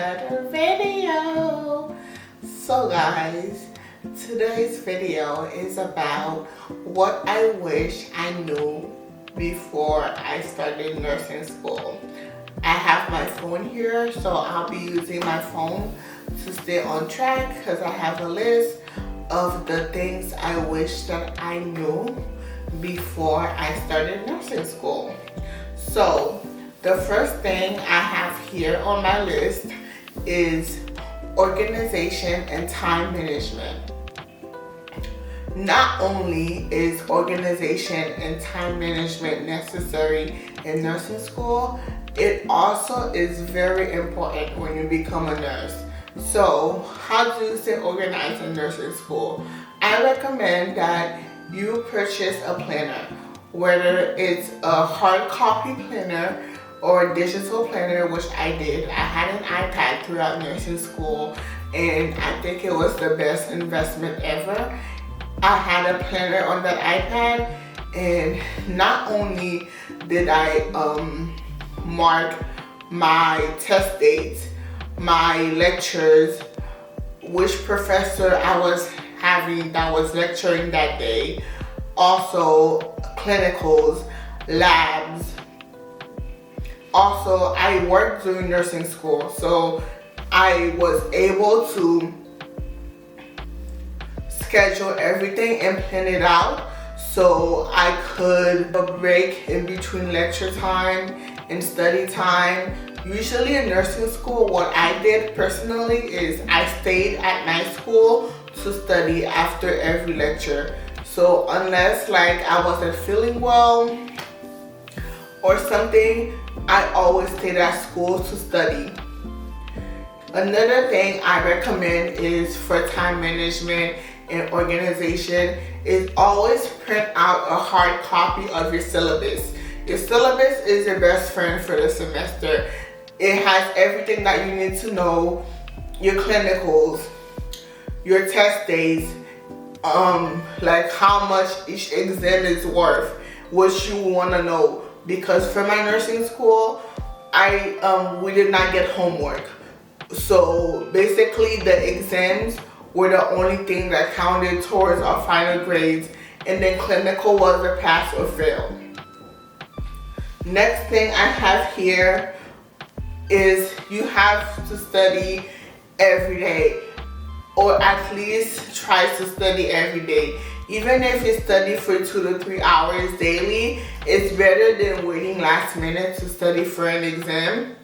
another video. So guys, today's video is about what I wish I knew before I started nursing school. I have my phone here, so I'll be using my phone to stay on track because I have a list of the things I wish that I knew before I started nursing school. So the first thing I have here on my list is organization and time management. Not only is organization and time management necessary in nursing school, it also is very important when you become a nurse. So how do you stay organized in nursing school? I recommend that you purchase a planner, whether it's a hard copy planner or a digital planner, which I did. I had an iPad throughout nursing school, and I think it was the best investment ever. I had a planner on that iPad, and not only did I mark my test dates, my lectures, which professor I was having that was lecturing that day, also clinicals, labs. Also, I worked during nursing school, so I was able to schedule everything and plan it out so I could break in between lecture time and study time. Usually in nursing school, what I did personally is I stayed at night school to study after every lecture. So unless like I wasn't feeling well or something, I always stayed at school to study. Another thing I recommend is for time management and organization is always print out a hard copy of your syllabus. Your syllabus is your best friend for the semester. It has everything that you need to know, your clinicals, your test days, like how much each exam is worth, what you want to know. Because for my nursing school, we did not get homework. So basically the exams were the only thing that counted towards our final grades, and then clinical was a pass or fail. Next thing I have here is you have to study every day, or at least try to study every day. Even if you study for 2 to 3 hours daily, it's better than waiting last minute to study for an exam.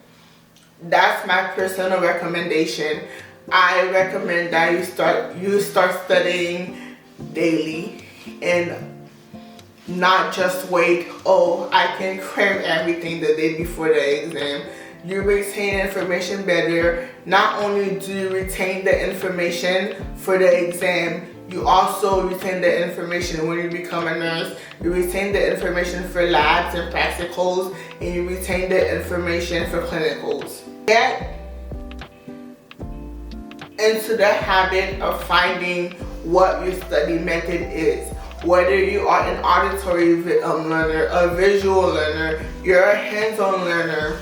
That's my personal recommendation. I recommend that you start studying daily and not just wait, oh, I can cram everything the day before the exam. You retain information better. Not only do you retain the information for the exam, you also retain the information when you become a nurse. You retain the information for labs and practicals, and you retain the information for clinicals. Get into the habit of finding what your study method is. Whether you are an auditory learner, a visual learner, you're a hands-on learner,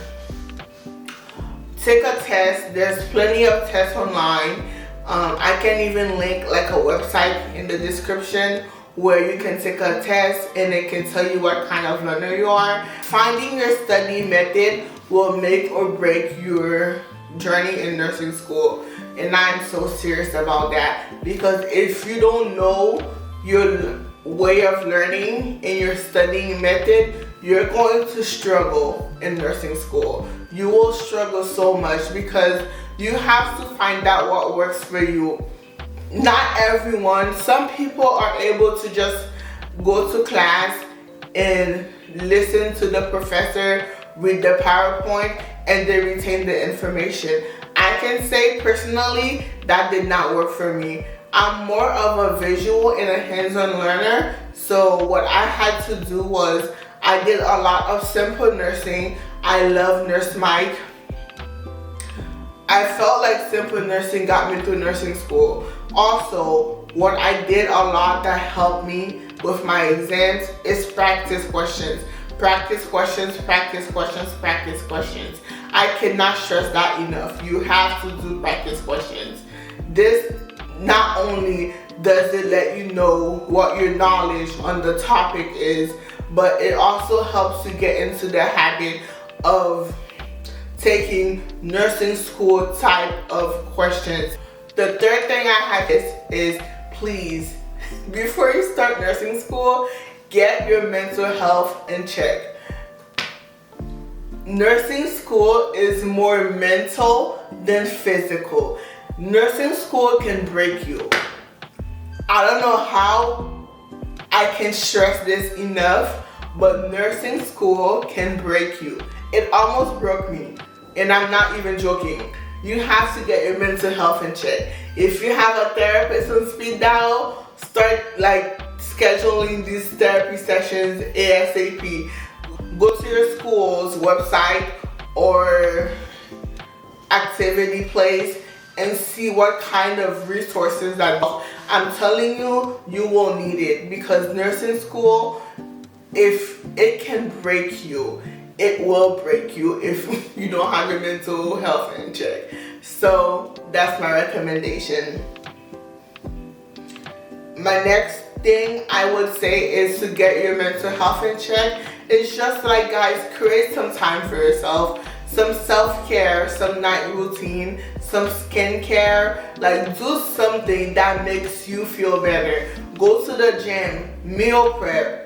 take a test. There's plenty of tests online. I can even link like a website in the description where you can take a test and it can tell you what kind of learner you are. Finding your study method will make or break your journey in nursing school. And I'm so serious about that, because if you don't know your way of learning and your studying method, you're going to struggle in nursing school. You will struggle so much because you have to find out what works for you. Not everyone. Some people are able to just go to class and listen to the professor read the PowerPoint and they retain the information. I can say personally that did not work for me. I'm more of a visual and a hands-on learner, so what I had to do was I did a lot of simple nursing. I love Nurse Mike. I felt like simple nursing got me through nursing school. Also, what I did a lot that helped me with my exams is practice questions. Practice questions, practice questions, practice questions. I cannot stress that enough. You have to do practice questions. This not only does it let you know what your knowledge on the topic is, but it also helps you get into the habit of taking nursing school type of questions. The third thing I have is please, before you start nursing school, get your mental health in check. Nursing school is more mental than physical. Nursing school can break you. I don't know how I can stress this enough, but nursing school can break you. It almost broke me, and I'm not even joking. You have to get your mental health in check. If you have a therapist on speed dial, start scheduling these therapy sessions ASAP. Go to your school's website or activity place and see what kind of resources that I'm telling you, you will need it, because nursing school, if it can break you, it will break you if you don't have your mental health in check. So that's my recommendation. My next thing I would say is to get your mental health in check. It's just guys, create some time for yourself, some self-care, some night routine, some skincare. Do something that makes you feel better. Go to the gym, meal prep.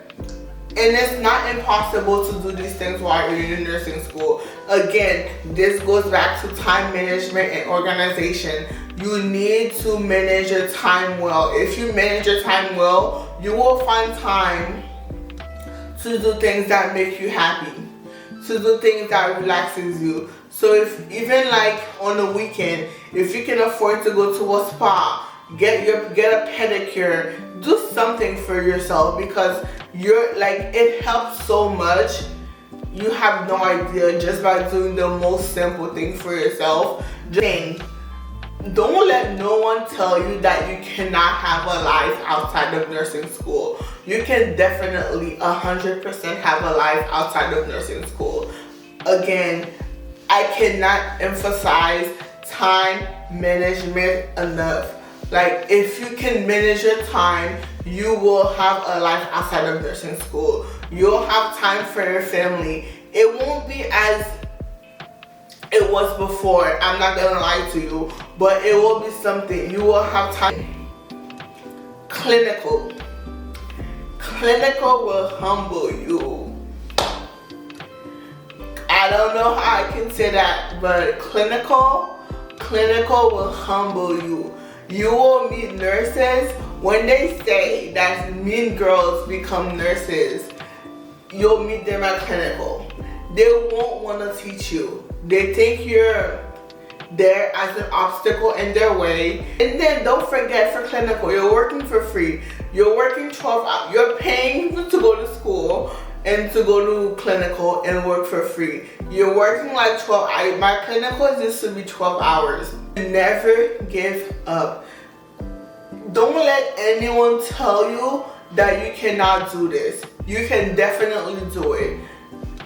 And it's not impossible to do these things while you're in nursing school. Again, this goes back to time management and organization. You need to manage your time well. If you manage your time well, you will find time to do things that make you happy, to do things that relaxes you. So if even on the weekend, if you can afford to go to a spa, get a pedicure, do something for yourself, because it helps so much. You have no idea, just by doing the most simple thing for yourself. Don't let no one tell you that you cannot have a life outside of nursing school. You can definitely 100% have a life outside of nursing school. Again, I cannot emphasize time management enough. If you can manage your time, you will have a life outside of nursing school. You'll have time for your family. It won't be as it was before, I'm not gonna lie to you, but it will be something. You will have time. Clinical will humble you. I don't know how I can say that, but clinical will humble you. You will meet nurses. When they say that mean girls become nurses, you'll meet them at clinical. They won't want to teach you. They think you're there as an obstacle in their way. And then don't forget, for clinical, you're working for free. You're working 12 hours. You're paying to go to school and to go to clinical and work for free. You're working 12 hours. My clinical used to be 12 hours. Never give up. Don't let anyone tell you that you cannot do this. You can definitely do it.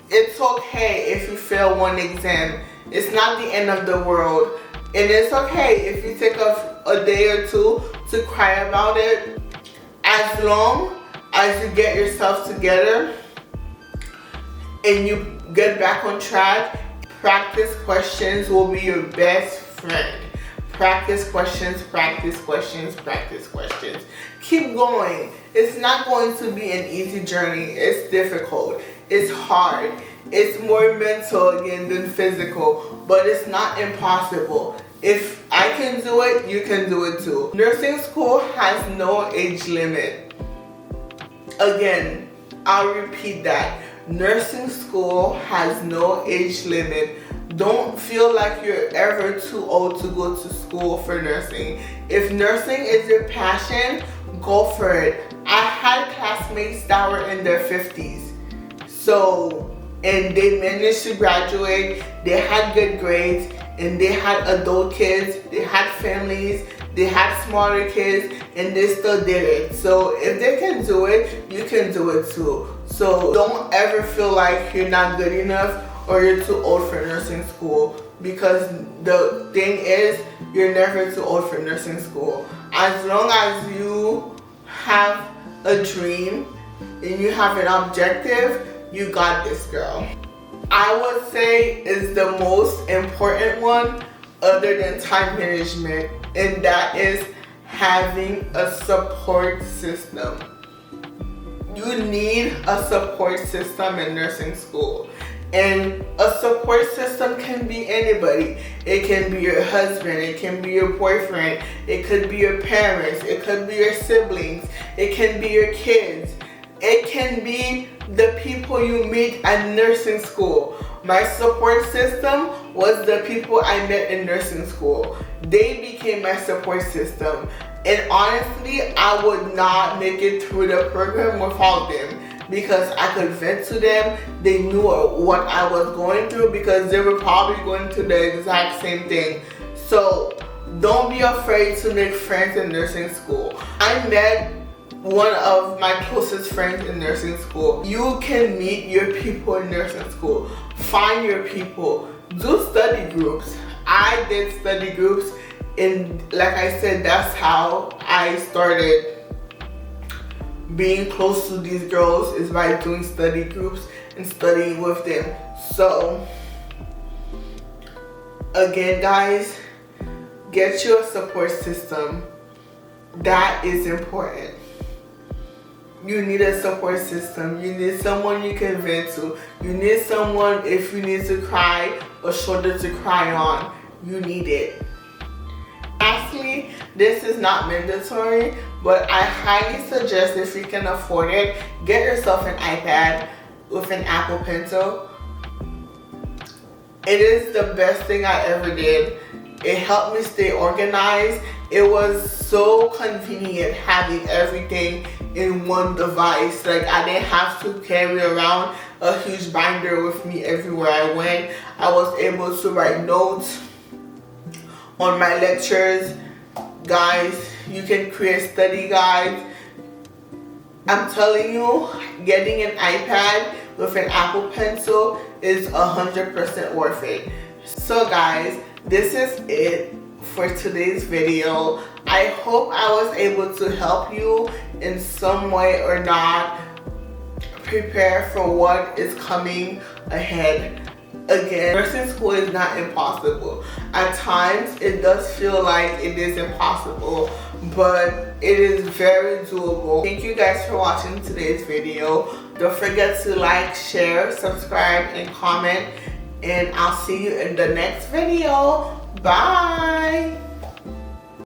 It's okay if you fail one exam. It's not the end of the world. And it's okay if you take a day or two to cry about it. As long as you get yourself together and you get back on track, practice questions will be your best friend. Practice questions, practice questions, practice questions. Keep going. It's not going to be an easy journey. It's difficult. It's hard. It's more mental again than physical, but it's not impossible. If I can do it, you can do it too. Nursing school has no age limit. Again, I'll repeat that. Nursing school has no age limit. Don't feel like you're ever too old to go to school for nursing. If nursing is your passion, go for it. I had classmates that were in their 50s. And they managed to graduate, they had good grades, and they had adult kids, they had families, they had smaller kids, and they still did it. So if they can do it, you can do it too. So don't ever feel like you're not good enough or you're too old for nursing school, because the thing is, you're never too old for nursing school. As long as you have a dream and you have an objective, you got this, girl. I would say is the most important one other than time management, and that is having a support system. You need a support system in nursing school. And a support system can be anybody. It can be your husband, it can be your boyfriend, it could be your parents, it could be your siblings, it can be your kids, it can be the people you meet at nursing school. My support system was the people I met in nursing school. They became my support system. And honestly, I would not make it through the program without them, because I could vent to them. They knew what I was going through, because they were probably going through the exact same thing. So don't be afraid to make friends in nursing school. I met one of my closest friends in nursing school. You can meet your people in nursing school. Find your people. Do study groups. I did study groups, and like I said, that's how I started being close to these girls, is by doing study groups and studying with them. So again, guys, get you a support system. That is important. You need a support system. You need someone you can vent to. You need someone, if you need to cry, a shoulder to cry on. You need it. Lastly, this is not mandatory, but I highly suggest, if you can afford it, get yourself an iPad with an Apple Pencil. It is the best thing I ever did. It helped me stay organized. It was so convenient having everything in one device. Like, I didn't have to carry around a huge binder with me everywhere I went. I was able to write notes on my lectures. Guys, you can create study guides. I'm telling you, getting an iPad with an Apple Pencil is 100% worth it. So guys, this is it for today's video. I hope I was able to help you in some way or not prepare for what is coming ahead. Again, nursing school is not impossible. At times, it does feel like it is impossible, but it is very doable. Thank you guys for watching today's video. Don't forget to like, share, subscribe, and comment. And I'll see you in the next video. Bye!